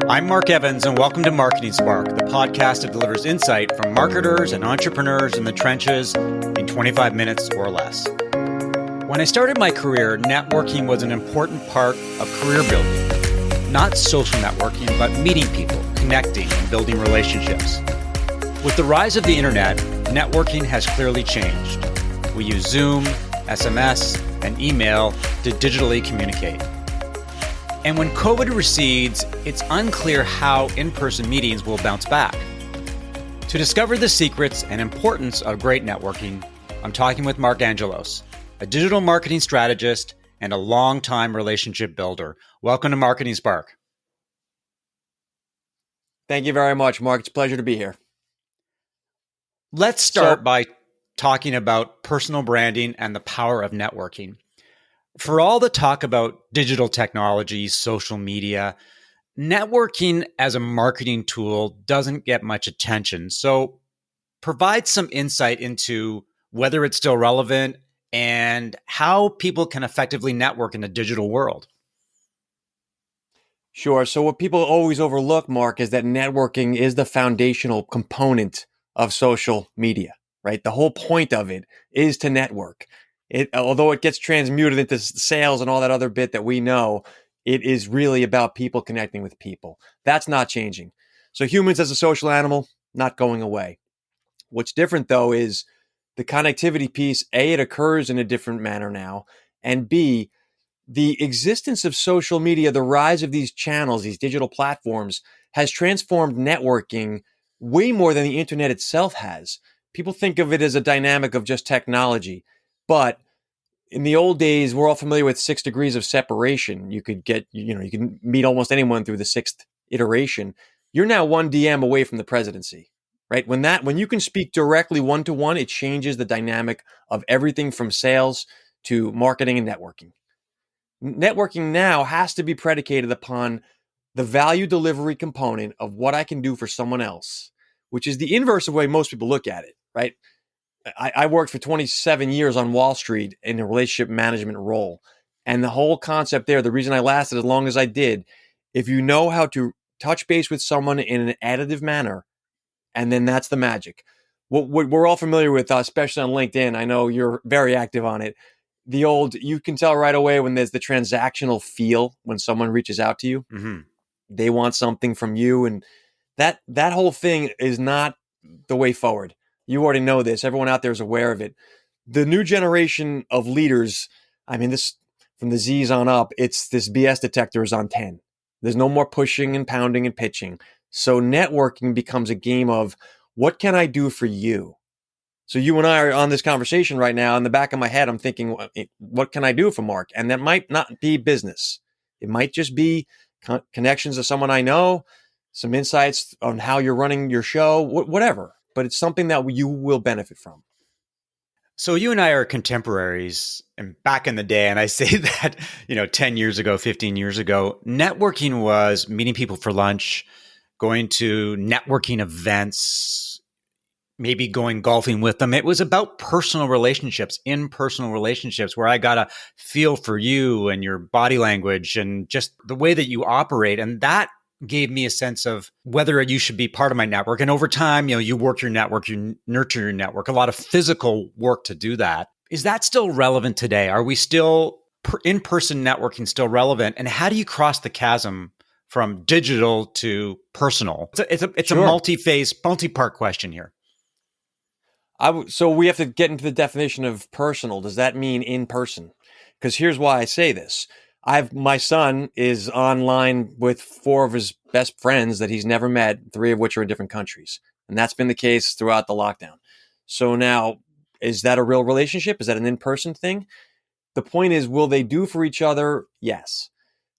I'm Marc Evans, and welcome to Marketing Spark, the podcast that delivers insight from marketers and entrepreneurs in the trenches in 25 minutes or less. When I started my career, networking was an important part of career building. Not social networking, but meeting people, connecting, and building relationships. With the rise of the internet, networking has clearly changed. We use Zoom, SMS, and email to digitally communicate. And when COVID recedes, it's unclear how in-person meetings will bounce back. To discover the secrets and importance of great networking, I'm talking with Marc Angelos, a digital marketing strategist and a longtime relationship builder. Welcome to Marketing Spark. Thank you very much, Marc. It's a pleasure to be here. Let's start by talking about personal branding and the power of networking. For all the talk about digital technology, social media, networking as a marketing tool doesn't get much attention. So provide some insight into whether it's still relevant and how people can effectively network in the digital world. Sure. So what people always overlook, Marc, is that networking is the foundational component of social media, right? The whole point of it is to network. Although it gets transmuted into sales and all that other bit that we know, it is really about people connecting with people. That's not changing. So humans as a social animal, not going away. What's different though is the connectivity piece. A, it occurs in a different manner now. And B, the existence of social media, the rise of these channels, these digital platforms has transformed networking way more than the internet itself has. People think of it as a dynamic of just technology. But in the old days, we're all familiar with 6 degrees of separation. You could you can meet almost anyone through the sixth iteration. You're now one DM away from the presidency, right? When you can speak directly one-to-one, it changes the dynamic of everything from sales to marketing and networking. Networking now has to be predicated upon the value delivery component of what I can do for someone else, which is the inverse of the way most people look at it, right? I worked for 27 years on Wall Street in a relationship management role. And the whole concept there, the reason I lasted as long as I did, if you know how to touch base with someone in an additive manner, and then that's the magic. What we're all familiar with, especially on LinkedIn, I know you're very active on it. You can tell right away when there's the transactional feel when someone reaches out to you. Mm-hmm. They want something from you. And that whole thing is not the way forward. You already know this. Everyone out there is aware of it. The new generation of leaders, this from the Z's on up, it's this BS detector is on 10. There's no more pushing and pounding and pitching. So networking becomes a game of what can I do for you? So you and I are on this conversation right now. In the back of my head, I'm thinking, what can I do for Marc? And that might not be business. It might just be connections to someone I know, some insights on how you're running your show, whatever. But it's something that you will benefit from. So you and I are contemporaries, and back in the day, and I say that, 10 years ago, 15 years ago, networking was meeting people for lunch, going to networking events, maybe going golfing with them. It was about personal relationships, in-personal relationships, where I got a feel for you and your body language and just the way that you operate. And that gave me a sense of whether you should be part of my network. And over time, you work your network, you nurture your network, a lot of physical work to do that. Is that still relevant today? Are we still in-person networking still relevant? And how do you cross the chasm from digital to personal? It's Sure. A multi-phase, multi-part question here. So we have to get into the definition of personal. Does that mean in person? Because here's why I say this. My son is online with 4 of his best friends that he's never met, 3 of which are in different countries. And that's been the case throughout the lockdown. So now, is that a real relationship? Is that an in-person thing? The point is, will they do for each other? Yes.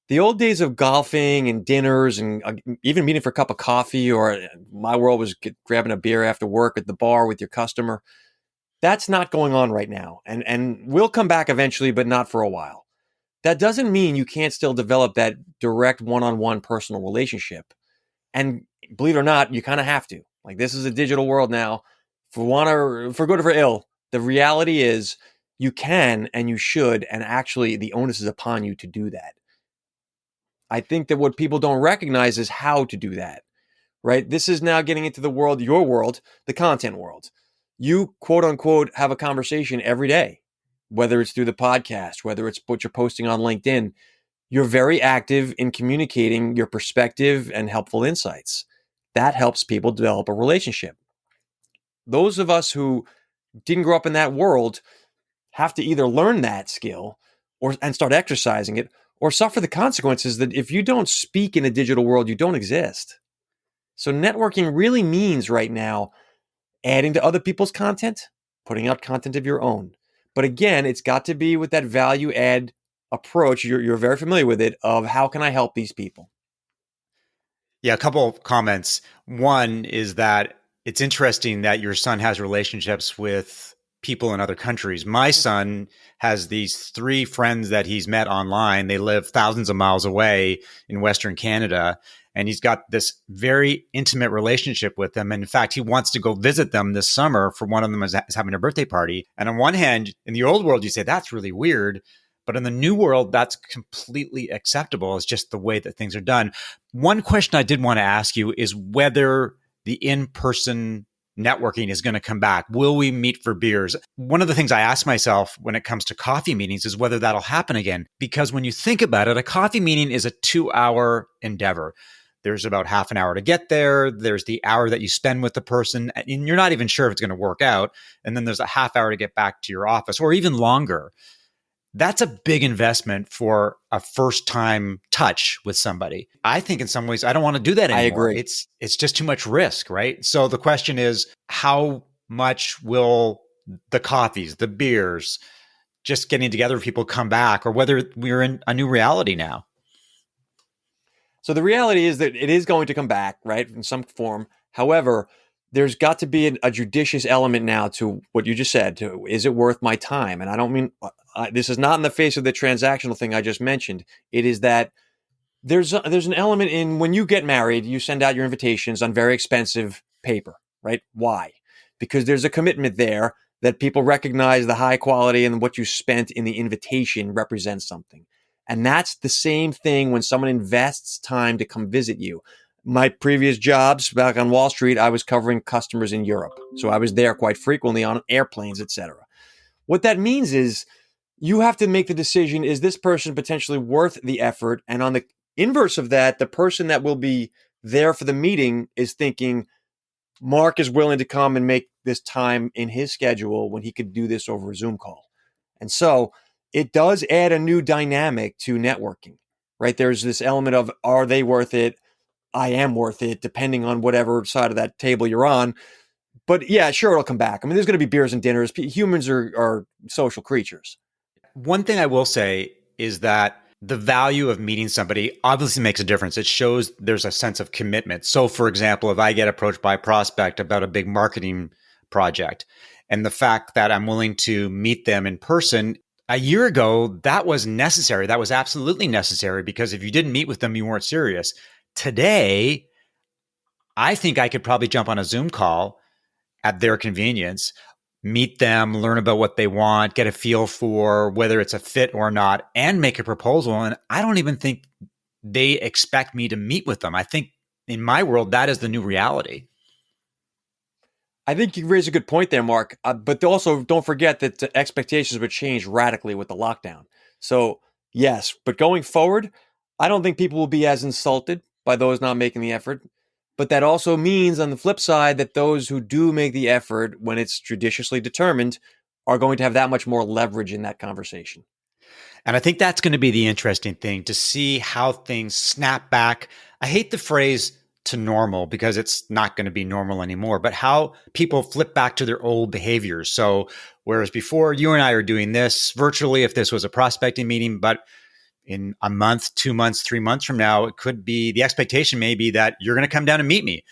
The old days of golfing and dinners and even meeting for a cup of coffee, or my world was grabbing a beer after work at the bar with your customer. That's not going on right now. And we'll come back eventually, but not for a while. That doesn't mean you can't still develop that direct one-on-one personal relationship. And believe it or not, you kind of have to. Like, this is a digital world now. For good or for ill, the reality is you can and you should, and actually the onus is upon you to do that. I think that what people don't recognize is how to do that, right? This is now getting into the world, your world, the content world. You quote unquote have a conversation every day, whether it's through the podcast, whether it's what you're posting on LinkedIn. You're very active in communicating your perspective and helpful insights. That helps people develop a relationship. Those of us who didn't grow up in that world have to either learn that skill and start exercising it, or suffer the consequences that if you don't speak in a digital world, you don't exist. So networking really means right now adding to other people's content, putting out content of your own. But again, it's got to be with that value add approach. You're very familiar with it, of how can I help these people? Yeah, a couple of comments. One is that it's interesting that your son has relationships with people in other countries. My son has these three friends that he's met online. They live thousands of miles away in Western Canada, and he's got this very intimate relationship with them. And in fact, he wants to go visit them this summer, for one of them is having a birthday party. And on one hand, in the old world, you say that's really weird. But in the new world, that's completely acceptable. It's just the way that things are done. One question I did want to ask you is whether the in-person networking is going to come back. Will we meet for beers? One of the things I ask myself when it comes to coffee meetings is whether that'll happen again. Because when you think about it, a coffee meeting is a 2-hour endeavor. There's about half an hour to get there. There's the hour that you spend with the person, and you're not even sure if it's going to work out. And then there's a half hour to get back to your office, or even longer. That's a big investment for a first time touch with somebody. I think in some ways, I don't want to do that anymore. I agree. It's just too much risk, right? So the question is, how much will the coffees, the beers, just getting together with people come back, or whether we're in a new reality now? So the reality is that it is going to come back, right, in some form. However, there's got to be a judicious element now to what you just said. To, is it worth my time? And I don't mean this is not in the face of the transactional thing I just mentioned. It is that there's an element in when you get married, you send out your invitations on very expensive paper, right? Why? Because there's a commitment there that people recognize the high quality, and what you spent in the invitation represents something. And that's the same thing when someone invests time to come visit you. My previous jobs back on Wall Street, I was covering customers in Europe. So I was there quite frequently on airplanes, etc. What that means is you have to make the decision, is this person potentially worth the effort? And on the inverse of that, the person that will be there for the meeting is thinking, Mark is willing to come and make this time in his schedule when he could do this over a Zoom call. And so it does add a new dynamic to networking, right? There's this element of, are they worth it? I am worth it, depending on whatever side of that table you're on. But yeah, sure, it'll come back. I mean, there's going to be beers and dinners. Humans are social creatures. One thing I will say is that the value of meeting somebody obviously makes a difference. It shows there's a sense of commitment. So, for example, if I get approached by a prospect about a big marketing project, and the fact that I'm willing to meet them in person, a year ago, that was necessary. That was absolutely necessary, because if you didn't meet with them, you weren't serious. Today, I think I could probably jump on a Zoom call at their convenience, meet them, learn about what they want, get a feel for whether it's a fit or not, and make a proposal. And I don't even think they expect me to meet with them. I think in my world, that is the new reality. I think you raise a good point there, Mark. But also don't forget that the expectations would change radically with the lockdown. So yes, but going forward, I don't think people will be as insulted by those not making the effort. But that also means, on the flip side, that those who do make the effort, when it's judiciously determined, are going to have that much more leverage in that conversation. And I think that's going to be the interesting thing, to see how things snap back. I hate the phrase to normal, because it's not going to be normal anymore, but how people flip back to their old behaviors. So whereas before you and I are doing this virtually, if this was a prospecting meeting, but in a month, 2 months, 3 months from now, it could be, the expectation may be that you're going to come down and meet me.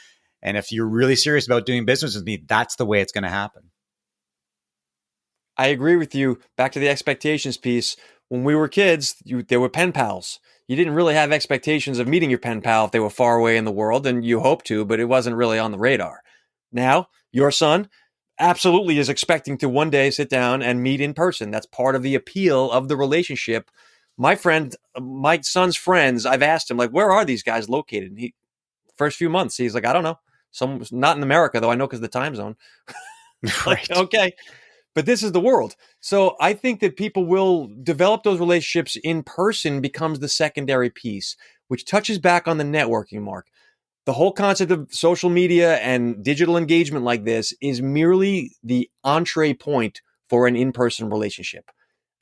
And if you're really serious about doing business with me, that's the way it's going to happen. I agree with you. Back to the expectations piece. When we were kids, there were pen pals. You didn't really have expectations of meeting your pen pal if they were far away in the world, and you hoped to, but it wasn't really on the radar. Now, your son absolutely is expecting to one day sit down and meet in person. That's part of the appeal of the relationship, My son's friends, I've asked him, like, where are these guys located? And first few months, he's like, I don't know. Some not in America, though I know because of the time zone. Like, Right. okay. But this is the world. So I think that people will develop those relationships in person becomes the secondary piece, which touches back on the networking, Mark. The whole concept of social media and digital engagement like this is merely the entree point for an in-person relationship.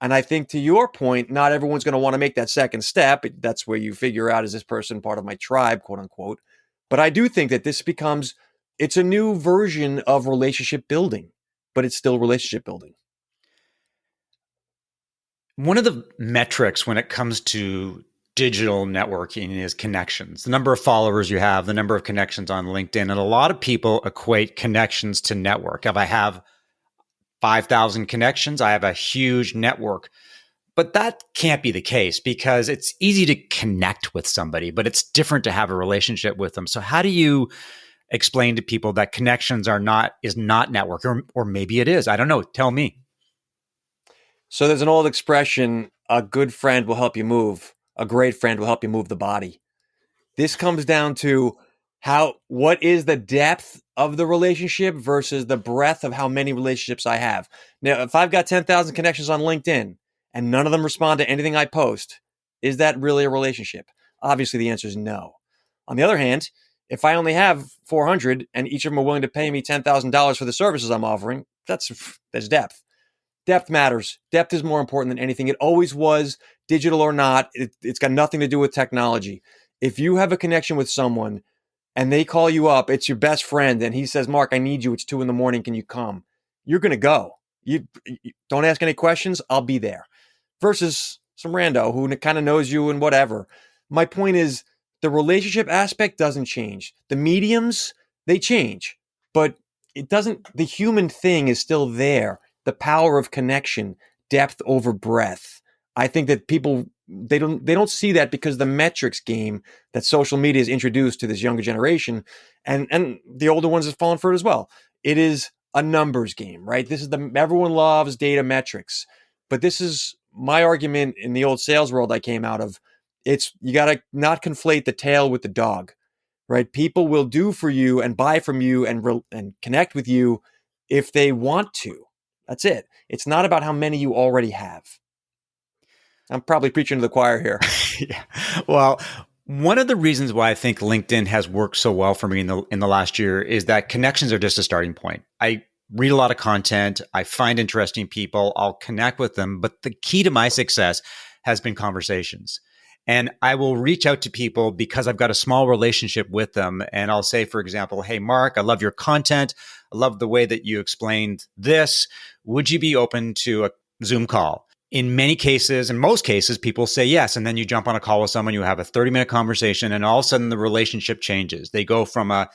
And I think to your point, not everyone's going to want to make that second step. That's where you figure out, is this person part of my tribe, quote unquote. But I do think that it's a new version of relationship building, but it's still relationship building. One of the metrics when it comes to digital networking is connections, the number of followers you have, the number of connections on LinkedIn. And a lot of people equate connections to network. If I have 5,000 connections, I have a huge network. But that can't be the case because it's easy to connect with somebody, but it's different to have a relationship with them. So how do you explain to people that connections is not network, or maybe it is? I don't know. Tell me. So there's an old expression, a good friend will help you move. A great friend will help you move the body. This comes down to what is the depth of the relationship versus the breadth of how many relationships I have. Now, if I've got 10,000 connections on LinkedIn and none of them respond to anything I post, is that really a relationship? Obviously, the answer is no. On the other hand, if I only have 400 and each of them are willing to pay me $10,000 for the services I'm offering, that's depth. Depth matters. Depth is more important than anything. It always was, digital or not. It's got nothing to do with technology. If you have a connection with someone and they call you up, it's your best friend, and he says, Mark, I need you. It's 2 a.m. Can you come? You're going to go. You don't ask any questions. I'll be there. Versus some rando who kind of knows you and whatever. My point is the relationship aspect doesn't change. The mediums, they change, but the human thing is still there. The power of connection, depth over breadth. I think that people, they don't see that because the metrics game that social media has introduced to this younger generation, and the older ones have fallen for it as well. It is a numbers game, right? Everyone loves data metrics, but this is my argument in the old sales world I came out of. You got to not conflate the tail with the dog, right? People will do for you and buy from you and connect with you if they want to. That's it. It's not about how many you already have. I'm probably preaching to the choir here. Yeah. Well, one of the reasons why I think LinkedIn has worked so well for me in the last year is that connections are just a starting point. I read a lot of content. I find interesting people. I'll connect with them. But the key to my success has been conversations. And I will reach out to people because I've got a small relationship with them. And I'll say, for example, hey, Mark, I love your content. I love the way that you explained this. Would you be open to a Zoom call? In most cases, people say yes. And then you jump on a call with someone, you have a 30-minute conversation, and all of a sudden the relationship changes. They go from a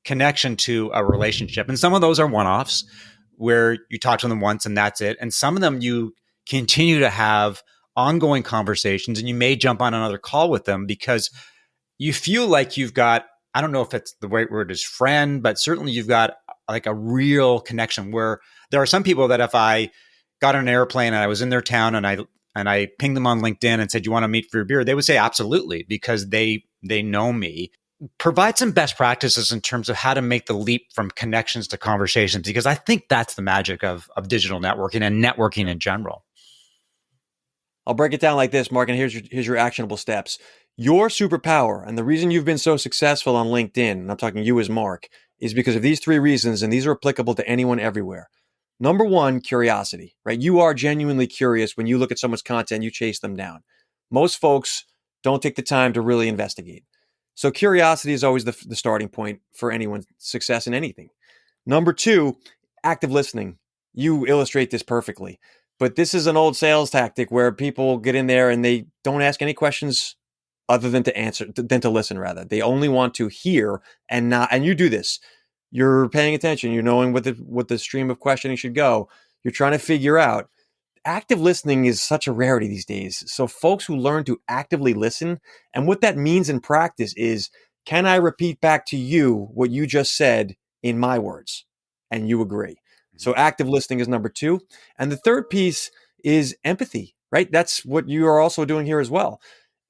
connection to a relationship. And some of those are one-offs where you talk to them once and that's it. And some of them you continue to have ongoing conversations, and you may jump on another call with them because you feel like you've got, I don't know if it's the right word is friend, but certainly you've got like a real connection, where there are some people that if I got on an airplane and I was in their town and I pinged them on LinkedIn and said, you want to meet for a beer? They would say absolutely, because they know me. Provide some best practices in terms of how to make the leap from connections to conversations, because I think that's the magic of digital networking and networking in general. I'll break it down like this, Mark, and here's your actionable steps. Your superpower, and the reason you've been so successful on LinkedIn, and I'm talking you as Mark, is because of these 3 reasons, and these are applicable to anyone everywhere. Number 1, curiosity, right? You are genuinely curious. When you look at someone's content, you chase them down. Most folks don't take the time to really investigate. So curiosity is always the starting point for anyone's success in anything. Number 2, active listening. You illustrate this perfectly. But this is an old sales tactic where people get in there and they don't ask any questions other than to listen rather. They only want to hear and you do this. You're paying attention. You're knowing what the stream of questioning should go. You're trying to figure out. Active listening is such a rarity these days. So folks who learn to actively listen, and what that means in practice is, can I repeat back to you what you just said in my words? And you agree. So active listening is number 2. And the third piece is empathy. right? That's what you are also doing here as well.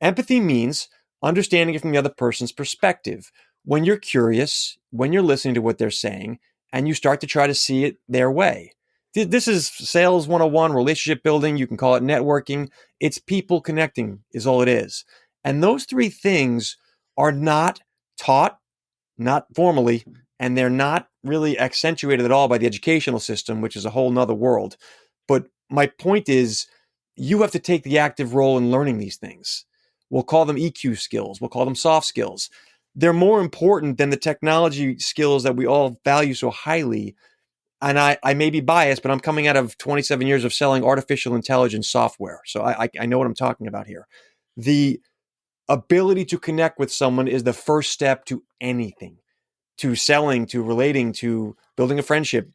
Empathy means understanding it from the other person's perspective. When you're curious, when you're listening to what they're saying, and you start to try to see it their way. This is sales 101, relationship building. You can call it networking. It's people connecting, is all it is. And those three things are not taught, not formally, and they're not really accentuated at all by the educational system, which is a whole nother world. But my point is, you have to take the active role in learning these things. We'll call them EQ skills. We'll call them soft skills. They're more important than the technology skills that we all value so highly. And I may be biased, but I'm coming out of 27 years of selling artificial intelligence software. So I know what I'm talking about here. The ability to connect with someone is the first step to anything, to selling, to relating, to building a friendship.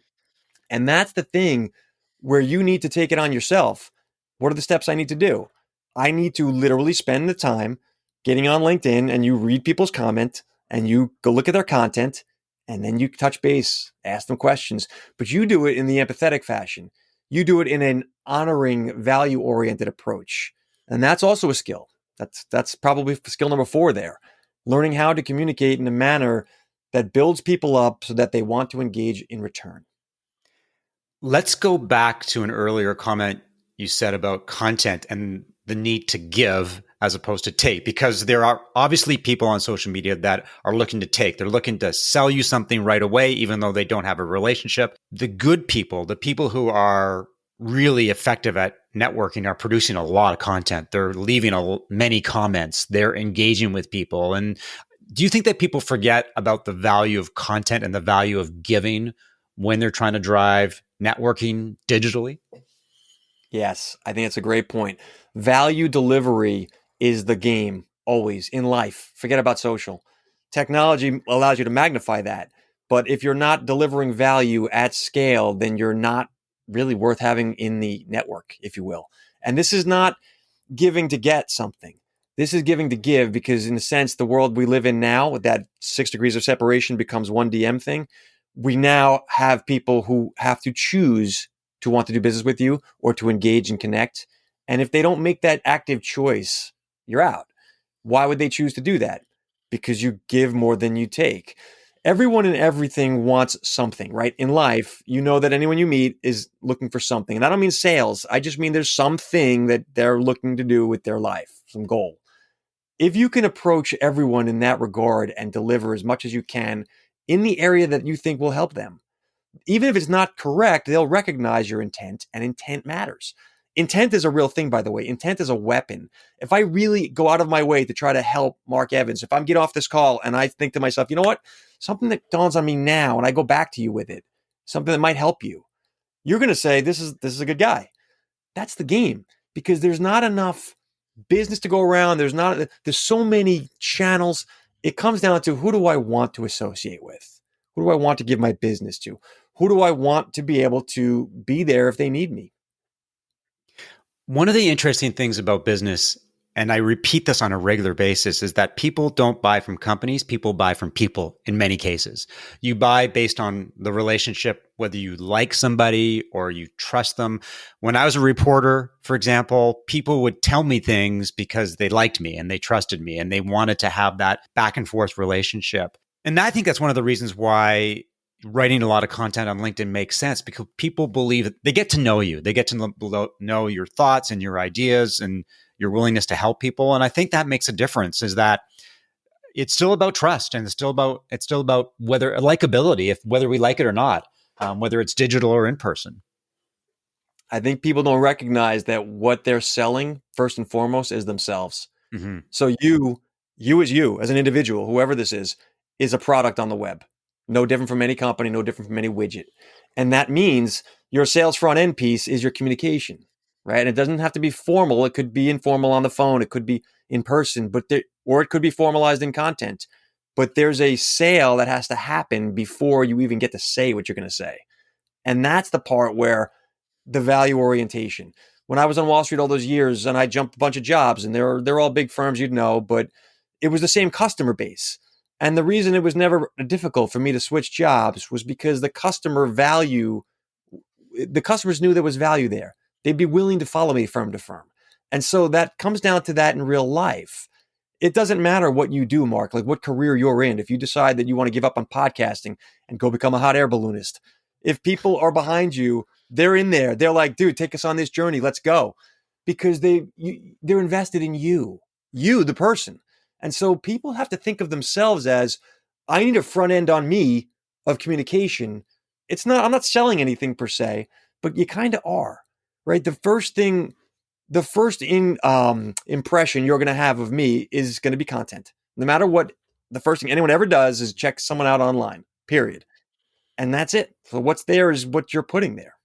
And that's the thing where you need to take it on yourself. What are the steps I need to do? I need to literally spend the time getting on LinkedIn, and you read people's comment and you go look at their content, and then you touch base, ask them questions, but you do it in the empathetic fashion. You do it in an honoring, value-oriented approach. And that's also a skill. That's probably skill number 4 there. Learning how to communicate in a manner that builds people up so that they want to engage in return. Let's go back to an earlier comment you said about content and the need to give as opposed to take, because there are obviously people on social media that are looking to take. They're looking to sell you something right away, even though they don't have a relationship. The good people, the people who are really effective at networking, are producing a lot of content. They're leaving many comments. They're engaging with people. And do you think that people forget about the value of content and the value of giving when they're trying to drive networking digitally? Yes, I think that's a great point. Value delivery is the game always in life. Forget about social. Technology allows you to magnify that. But if you're not delivering value at scale, then you're not really worth having in the network, if you will. And this is not giving to get something. This is giving to give, because in a sense, the world we live in now, with that 6 degrees of separation becomes one DM thing. We now have people who have to choose to want to do business with you or to engage and connect. And if they don't make that active choice, you're out. Why would they choose to do that? Because you give more than you take. Everyone and everything wants something, right? In life, you know that anyone you meet is looking for something. And I don't mean sales. I just mean there's something that they're looking to do with their life, some goal. If you can approach everyone in that regard and deliver as much as you can in the area that you think will help them, even if it's not correct, they'll recognize your intent, and intent matters. Intent is a real thing, by the way. Intent is a weapon. If I really go out of my way to try to help Marc Evans, if I'm get off this call and I think to myself, you know what, something that dawns on me now, and I go back to you with it, something that might help you, you're going to say, this is a good guy. That's the game, because there's not enough business to go around. There's so many channels. It comes down to, who do I want to associate with? Who do I want to give my business to? Who do I want to be able to be there if they need me? One of the interesting things about business, and I repeat this on a regular basis, is that people don't buy from companies. People buy from people in many cases. You buy based on the relationship, whether you like somebody or you trust them. When I was a reporter, for example, people would tell me things because they liked me and they trusted me and they wanted to have that back and forth relationship. And I think that's one of the reasons why writing a lot of content on LinkedIn makes sense, because people believe they get to know you. They get to know your thoughts and your ideas and your willingness to help people. And I think that makes a difference, is that it's still about trust, and it's still about whether likability, whether we like it or not, whether it's digital or in person. I think people don't recognize that what they're selling first and foremost is themselves. Mm-hmm. So you as an individual, whoever this is a product on the web. No different from any company, no different from any widget. And that means your sales front end piece is your communication, right? And it doesn't have to be formal. It could be informal on the phone. It could be in person, or it could be formalized in content. But there's a sale that has to happen before you even get to say what you're going to say. And that's the part where the value orientation. When I was on Wall Street all those years, and I jumped a bunch of jobs, and they're all big firms, you'd know, but it was the same customer base. And the reason it was never difficult for me to switch jobs was because the customers knew there was value there. They'd be willing to follow me firm to firm. And so that comes down to that in real life. It doesn't matter what you do, Mark, like what career you're in. If you decide that you want to give up on podcasting and go become a hot air balloonist, if people are behind you, they're in there. They're like, dude, take us on this journey. Let's go. Because they're invested in you, the person. And so people have to think of themselves as, I need a front end on me of communication. I'm not selling anything per se, but you kind of are, right? The first impression you're going to have of me is going to be content. No matter what, the first thing anyone ever does is check someone out online, period. And that's it. So what's there is what you're putting there.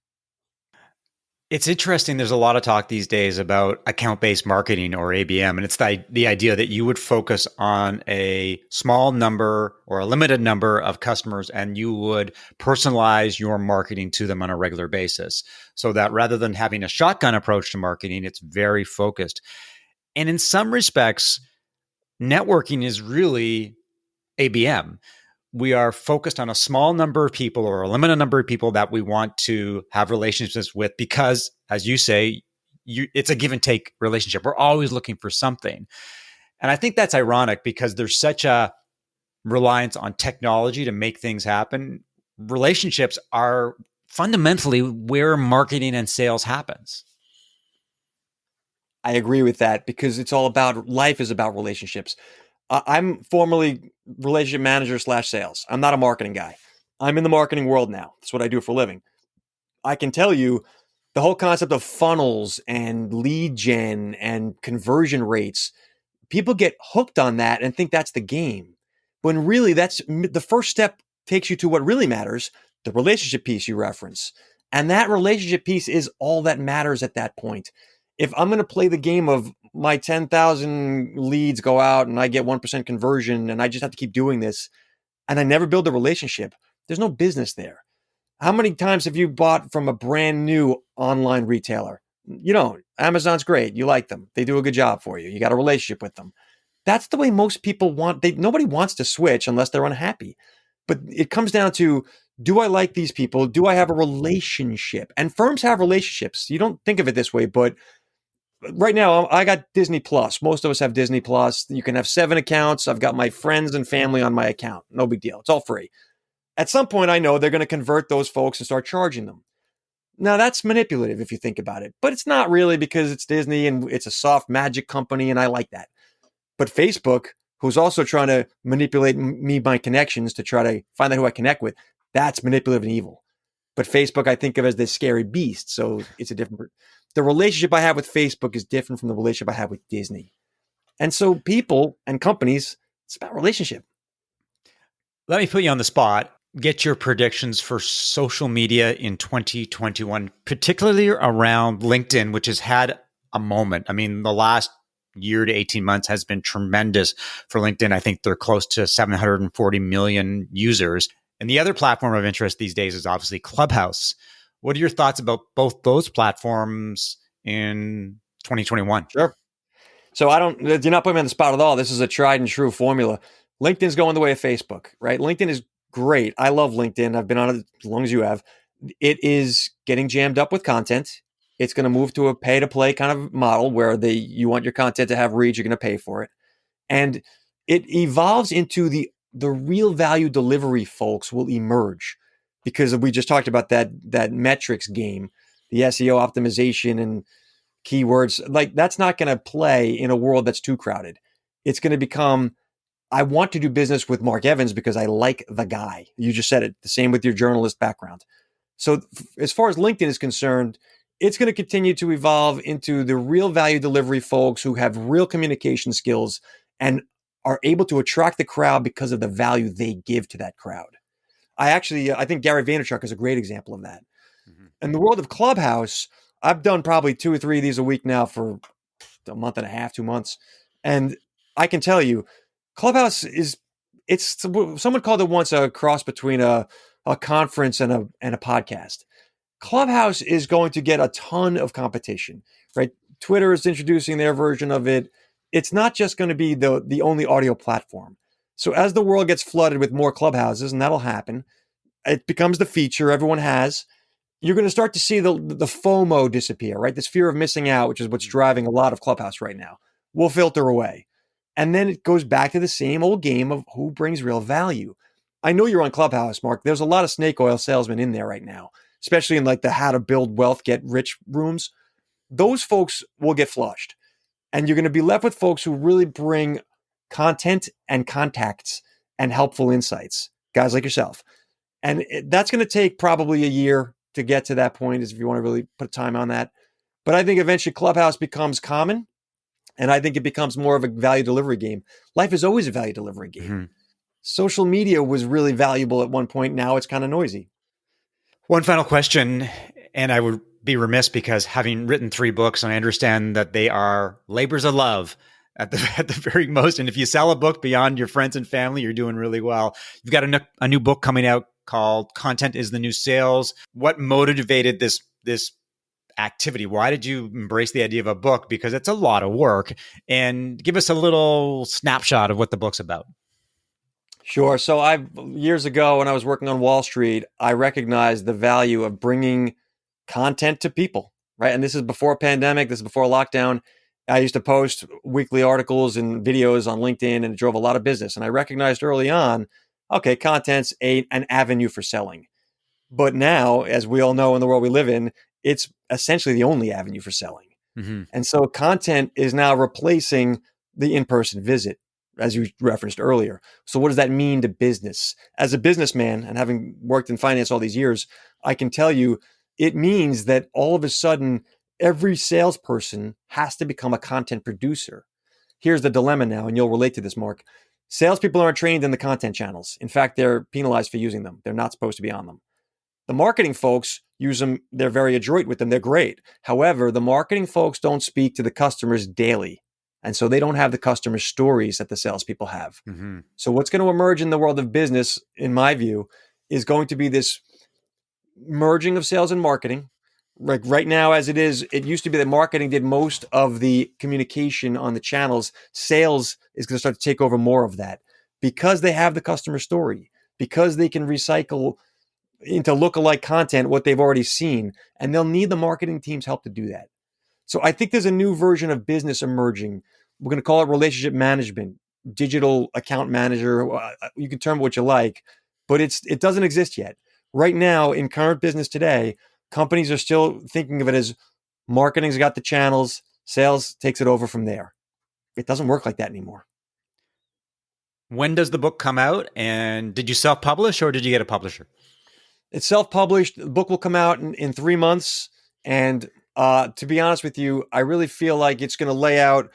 It's interesting. There's a lot of talk these days about account-based marketing or ABM, and it's the idea that you would focus on a small number or a limited number of customers, and you would personalize your marketing to them on a regular basis, so that rather than having a shotgun approach to marketing, it's very focused. And in some respects, networking is really ABM. We are focused on a small number of people or a limited number of people that we want to have relationships with because, as you say, it's a give and take relationship. We're always looking for something. And I think that's ironic because there's such a reliance on technology to make things happen. Relationships are fundamentally where marketing and sales happens. I agree with that because life is about relationships. I'm formerly relationship manager / sales. I'm not a marketing guy. I'm in the marketing world now. That's what I do for a living. I can tell you the whole concept of funnels and lead gen and conversion rates, people get hooked on that and think that's the game. When really that's the first step takes you to what really matters, the relationship piece you reference. And that relationship piece is all that matters at that point. If I'm going to play the game of my 10,000 leads go out and I get 1% conversion and I just have to keep doing this and I never build a relationship, there's no business there. How many times have you bought from a brand new online retailer? You don't. Amazon's great. You like them. They do a good job for you. You got a relationship with them. That's the way most people want. Nobody wants to switch unless they're unhappy. But it comes down to, do I like these people? Do I have a relationship? And firms have relationships. You don't think of it this way, but right now I got Disney Plus. Most of us have Disney Plus. You can have 7 accounts. I've got my friends and family on my account. No big deal. It's all free. At some point, I know they're going to convert those folks and start charging them. Now, that's manipulative if you think about it, but it's not really because it's Disney and it's a soft magic company, and I like that. But Facebook, who's also trying to manipulate my connections to try to find out who I connect with, that's manipulative and evil. But Facebook, I think of as this scary beast. So it's the relationship I have with Facebook is different from the relationship I have with Disney. And so people and companies, it's about relationship. Let me put you on the spot. Get your predictions for social media in 2021, particularly around LinkedIn, which has had a moment. I mean, the last year to 18 months has been tremendous for LinkedIn. I think they're close to 740 million users. And the other platform of interest these days is obviously Clubhouse. What are your thoughts about both those platforms in 2021? Sure. So you're not putting me on the spot at all. This is a tried and true formula. LinkedIn's going the way of Facebook, right? LinkedIn is great. I love LinkedIn. I've been on it as long as you have. It is getting jammed up with content. It's going to move to a pay to play kind of model where you want your content to have reach, you're going to pay for it. And it evolves into the real value delivery folks will emerge because we just talked about that metrics game, the SEO optimization and keywords. Like that's not going to play in a world that's too crowded. It's going to become, I want to do business with Marc Evans because I like the guy. You just said it. The same with your journalist background. So as far as LinkedIn is concerned, it's going to continue to evolve into the real value delivery folks who have real communication skills and are able to attract the crowd because of the value they give to that crowd. I think Gary Vaynerchuk is a great example of that. Mm-hmm. In the world of Clubhouse, I've done probably 2 or 3 of these a week now for a month and a half, 2 months. And I can tell you, Clubhouse someone called it once a cross between a conference and a podcast. Clubhouse is going to get a ton of competition, right? Twitter is introducing their version of it. It's not just going to be the only audio platform. So as the world gets flooded with more Clubhouses, and that'll happen, it becomes the feature everyone has. you're going to start to see the FOMO disappear, right? This fear of missing out, which is what's driving a lot of Clubhouse right now, will filter away. And then it goes back to the same old game of who brings real value. I know you're on Clubhouse, Mark. There's a lot of snake oil salesmen in there right now, especially in like the how to build wealth, get rich rooms. Those folks will get flushed. And you're going to be left with folks who really bring content and contacts and helpful insights, guys like yourself. And that's going to take probably a year to get to that point, is if you want to really put time on that. But I think eventually Clubhouse becomes common, and I think it becomes more of a value delivery game. Life is always a value delivery game. Mm-hmm. Social media was really valuable at one point. Now it's kind of noisy. One final question, and I would be remiss because having written 3 books, and I understand that they are labors of love at the very most. And if you sell a book beyond your friends and family, you're doing really well. You've got a new book coming out called Content is the New Sales. What motivated this activity? Why did you embrace the idea of a book? Because it's a lot of work. And give us a little snapshot of what the book's about. Sure. So years ago when I was working on Wall Street, I recognized the value of bringing content to people, right? And this is before a pandemic. This is before lockdown. I used to post weekly articles and videos on LinkedIn, and it drove a lot of business. And I recognized early on, okay, content's an avenue for selling. But now, as we all know in the world we live in, it's essentially the only avenue for selling. Mm-hmm. And so content is now replacing the in-person visit, as you referenced earlier. So what does that mean to business? As a businessman, and having worked in finance all these years, I can tell you it means that all of a sudden, every salesperson has to become a content producer. Here's the dilemma now, and you'll relate to this, Mark. Salespeople aren't trained in the content channels. In fact, they're penalized for using them. They're not supposed to be on them. The marketing folks use them. They're very adroit with them. They're great. However, the marketing folks don't speak to the customers daily. And so they don't have the customer stories that the salespeople have. Mm-hmm. So what's going to emerge in the world of business, in my view, is going to be this merging of sales and marketing. Like right now, as it is, it used to be that marketing did most of the communication on the channels. Sales is going to start to take over more of that because they have the customer story, because they can recycle into lookalike content what they've already seen, and they'll need the marketing team's help to do that. So I think there's a new version of business emerging. We're going to call it relationship management, digital account manager. You can term it what you like, but it doesn't exist yet. Right now, in current business today, companies are still thinking of it as marketing's got the channels, sales takes it over from there. It doesn't work like that anymore. When does the book come out? And did you self-publish or did you get a publisher? It's self-published. The book will come out in 3 months. And to be honest with you, I really feel like it's going to lay out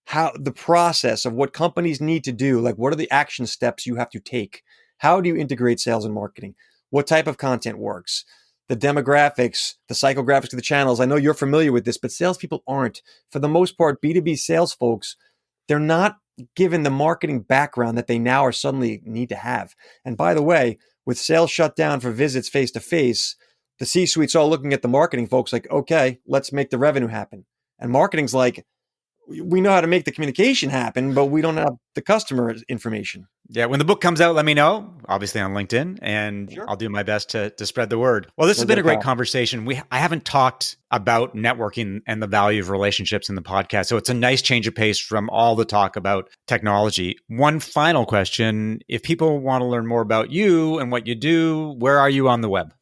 how the process of what companies need to do. Like, what are the action steps you have to take? How do you integrate sales and marketing? What type of content works? The demographics, the psychographics of the channels. I know you're familiar with this, but salespeople aren't. For the most part, B2B sales folks, they're not given the marketing background that they now are suddenly need to have. And by the way, with sales shut down for visits face-to-face, the C-suite's all looking at the marketing folks like, okay, let's make the revenue happen. And marketing's like, we know how to make the communication happen, but we don't have the customer information. Yeah, when the book comes out, let me know, obviously on LinkedIn, and sure, I'll do my best to spread the word. Well, this has been a great conversation. I haven't talked about networking and the value of relationships in the podcast, so it's a nice change of pace from all the talk about technology. One final question. If people want to learn more about you and what you do, where are you on the web?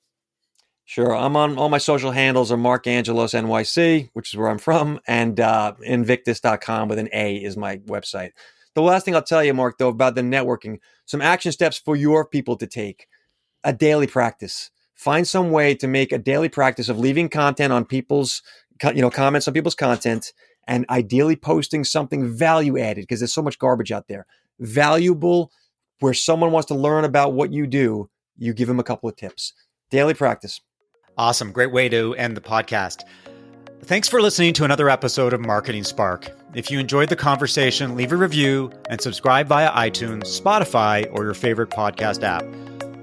Sure. I'm on all my social handles are Marc Angelos NYC, which is where I'm from, and Invictus.com with an A is my website. The last thing I'll tell you, Mark, though, about the networking, some action steps for your people to take. A daily practice. Find some way to make a daily practice of leaving content on people's, comments on people's content, and ideally posting something value added, because there's so much garbage out there. Valuable, where someone wants to learn about what you do, you give them a couple of tips. Daily practice. Awesome. Great way to end the podcast. Thanks for listening to another episode of Marketing Spark. If you enjoyed the conversation, leave a review and subscribe via iTunes, Spotify, or your favorite podcast app.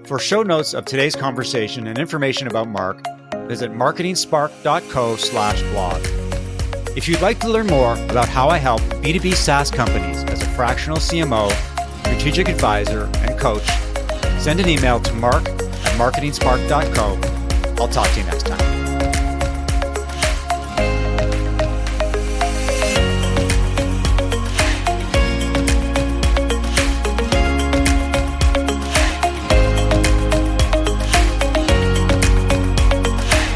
For show notes of today's conversation and information about Marc, visit marketingspark.co/blog. If you'd like to learn more about how I help B2B SaaS companies as a fractional CMO, strategic advisor, and coach, send an email to mark@marketingspark.co I'll talk to you next time.